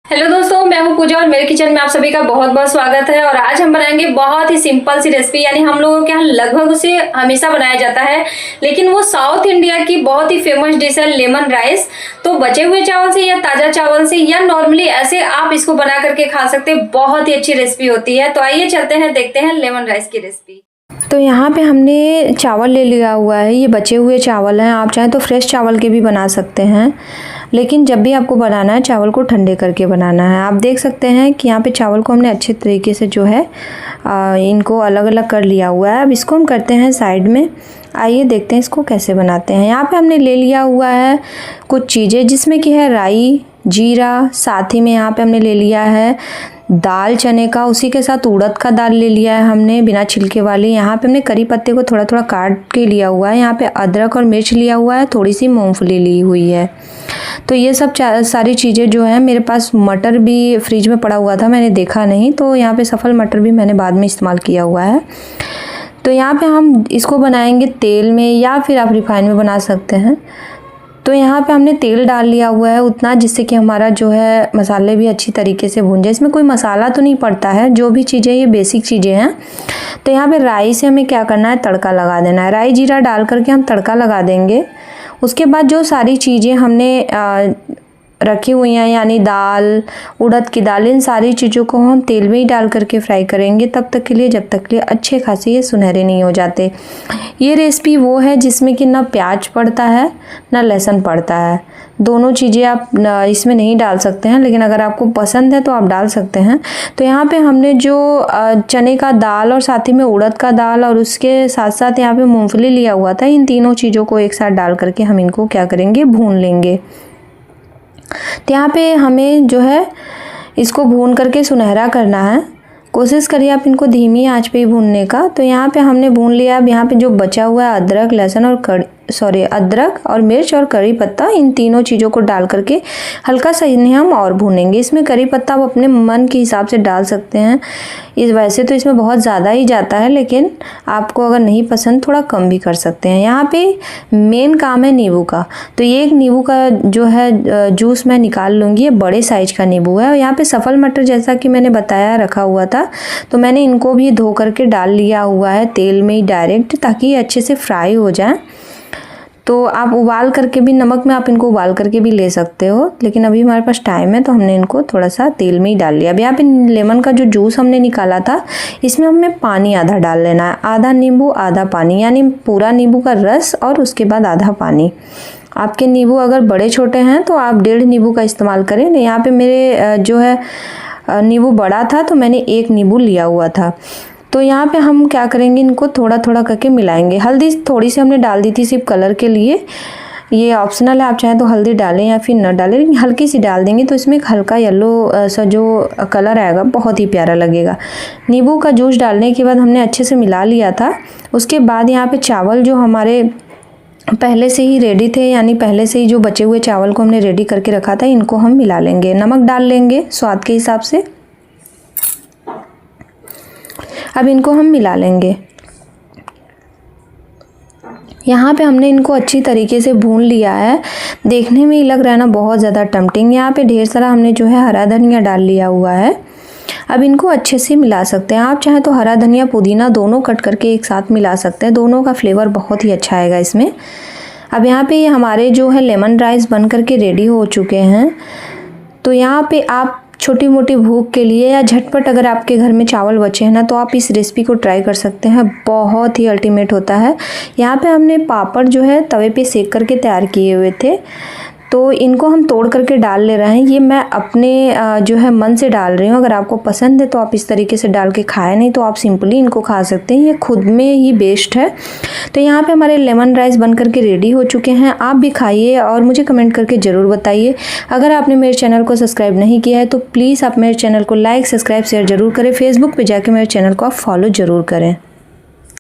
Hello दोस्तों, मैं हूं पूजा और मेरे किचन में आप सभी का बहुत बहुत स्वागत है। और आज हम बनाएंगे बहुत ही सिंपल सी रेसिपी, यानी हम लोगों के यहाँ लगभग उसे हमेशा बनाया जाता है, लेकिन वो साउथ इंडिया की बहुत ही फेमस डिश है लेमन राइस। तो बचे हुए चावल से या ताज़ा चावल से या नॉर्मली ऐसे आप इसको बना करके खा सकते हैं। बहुत ही अच्छी रेसिपी होती है। तो आइए चलते हैं, देखते हैं लेमन राइस की रेसिपी। तो यहाँ पे हमने चावल ले लिया हुआ है, ये बचे हुए चावल हैं। आप चाहें तो फ्रेश चावल के भी बना सकते हैं, लेकिन जब भी आपको बनाना है चावल को ठंडे करके बनाना है। आप देख सकते हैं कि यहाँ पे चावल को हमने अच्छे तरीके से जो है इनको अलग अलग कर लिया हुआ है। अब इसको हम करते हैं साइड में। आइए देखते हैं इसको कैसे बनाते हैं। यहाँ पे हमने ले लिया हुआ है कुछ चीज़ें, जिसमें कि है राई, जीरा, साथ ही में यहाँ पे हमने ले लिया है दाल चने का, उसी के साथ उड़द का दाल ले लिया है हमने बिना छिलके वाली। यहाँ पे हमने करी पत्ते को थोड़ा थोड़ा काट के लिया हुआ है। यहाँ पे अदरक और मिर्च लिया हुआ है, थोड़ी सी मूंगफली ली हुई है। तो ये सब सारी चीज़ें जो है, मेरे पास मटर भी फ्रिज में पड़ा हुआ था, मैंने देखा नहीं, तो यहाँ पे सफल मटर भी मैंने बाद में इस्तेमाल किया हुआ है। तो यहाँ पे हम इसको बनाएंगे तेल में या फिर आप रिफाइन में बना सकते हैं। तो यहाँ पे हमने तेल डाल लिया हुआ है उतना, जिससे कि हमारा जो है मसाले भी अच्छी तरीके से भून जाए। इसमें कोई मसाला तो नहीं पड़ता है, जो भी चीज़ें ये बेसिक चीज़ें हैं। तो यहाँ पे राई से हमें क्या करना है, तड़का लगा देना है। राई जीरा डाल करके हम तड़का लगा देंगे। उसके बाद जो सारी चीज़ें हमने रखी हुई हैं, यानी दाल, उड़द की दाल, इन सारी चीज़ों को हम तेल में ही डाल करके फ्राई करेंगे तब तक के लिए, जब तक के लिए अच्छे खासे ये सुनहरे नहीं हो जाते। ये रेसिपी वो है जिसमें कि ना प्याज पड़ता है ना लहसुन पड़ता है। दोनों चीज़ें आप इसमें नहीं डाल सकते हैं, लेकिन अगर आपको पसंद है तो आप डाल सकते हैं। तो यहाँ पे हमने जो चने का दाल और साथ ही में उड़द का दाल और उसके साथ साथ यहाँ पे मूंगफली लिया हुआ था, इन तीनों चीज़ों को एक साथ डाल करके हम इनको क्या करेंगे, भून लेंगे। तो यहाँ पे हमें जो है इसको भून करके सुनहरा करना है। कोशिश करिए आप इनको धीमी आंच पे ही भूनने का। तो यहाँ पे हमने भून लिया। अब यहाँ पे जो बचा हुआ है अदरक, लहसुन और अदरक और मिर्च और करी पत्ता, इन तीनों चीज़ों को डाल करके हल्का सा इन्हें हम और भूनेंगे। इसमें करी पत्ता आप अपने मन के हिसाब से डाल सकते हैं। वैसे तो इसमें बहुत ज़्यादा ही जाता है, लेकिन आपको अगर नहीं पसंद थोड़ा कम भी कर सकते हैं। यहाँ पे मेन काम है नींबू का। तो ये एक नींबू का जो है जूस मैं निकाल लूँगी। ये बड़े साइज का नींबू है। और यहाँ पे सफल मटर जैसा कि मैंने बताया रखा हुआ था, तो मैंने इनको भी धो करके डाल लिया हुआ है तेल में ही डायरेक्ट, ताकि ये अच्छे से फ्राई हो जाए। तो आप उबाल करके भी, नमक में आप इनको उबाल करके भी ले सकते हो, लेकिन अभी हमारे पास टाइम है तो हमने इनको थोड़ा सा तेल में ही डाल लिया। अब यहाँ पे लेमन का जो जूस हमने निकाला था, इसमें हमें पानी आधा डाल लेना है। आधा नींबू आधा पानी, यानी पूरा नींबू का रस और उसके बाद आधा पानी। आपके नींबू अगर बड़े छोटे हैं तो आप 1.5 नींबू का इस्तेमाल करें। यहाँ पे मेरे जो है नींबू बड़ा था तो मैंने 1 नींबू लिया हुआ था। तो यहाँ पे हम क्या करेंगे, इनको थोड़ा थोड़ा करके मिलाएंगे। हल्दी थोड़ी सी हमने डाल दी थी सिर्फ कलर के लिए, ये ऑप्शनल है, आप चाहें तो हल्दी डालें या फिर न डालें, लेकिन हल्की सी डाल देंगे तो इसमें एक हल्का येलो सा जो कलर आएगा, बहुत ही प्यारा लगेगा। नींबू का जूस डालने के बाद हमने अच्छे से मिला लिया था। उसके बाद यहाँ पे चावल जो हमारे पहले से ही रेडी थे, यानी पहले से ही जो बचे हुए चावल को हमने रेडी करके रखा था, इनको हम मिला लेंगे। नमक डाल लेंगे स्वाद के हिसाब से। अब इनको हम मिला लेंगे। यहाँ पे हमने इनको अच्छी तरीके से भून लिया है। देखने में ही लग रहा है ना बहुत ज़्यादा टेम्पटिंग। यहाँ पे ढेर सारा हमने जो है हरा धनिया डाल लिया हुआ है। अब इनको अच्छे से मिला सकते हैं। आप चाहें तो हरा धनिया पुदीना दोनों कट करके एक साथ मिला सकते हैं, दोनों का फ्लेवर बहुत ही अच्छा आएगा इसमें। अब यहाँ पे हमारे जो है लेमन राइस बन करके रेडी हो चुके हैं। तो यहाँ पे आप छोटी मोटी भूख के लिए या झटपट अगर आपके घर में चावल बचे हैं ना, तो आप इस रेसिपी को ट्राई कर सकते हैं। बहुत ही अल्टीमेट होता है। यहाँ पे हमने पापड़ जो है तवे पे सेक करके तैयार किए हुए थे, तो इनको हम तोड़ करके डाल ले रहे हैं। ये मैं अपने जो है मन से डाल रही हूँ। अगर आपको पसंद है तो आप इस तरीके से डाल के खाएं, नहीं तो आप सिंपली इनको खा सकते हैं। ये खुद में ही बेस्ट है। तो यहाँ पे हमारे लेमन राइस बन करके रेडी हो चुके हैं। आप भी खाइए और मुझे कमेंट करके ज़रूर बताइए। अगर आपने मेरे चैनल को सब्सक्राइब नहीं किया है तो प्लीज़ आप मेरे चैनल को लाइक, सब्सक्राइब, शेयर ज़रूर करें। फेसबुक पर जाके मेरे चैनल को आप फॉलो ज़रूर करें।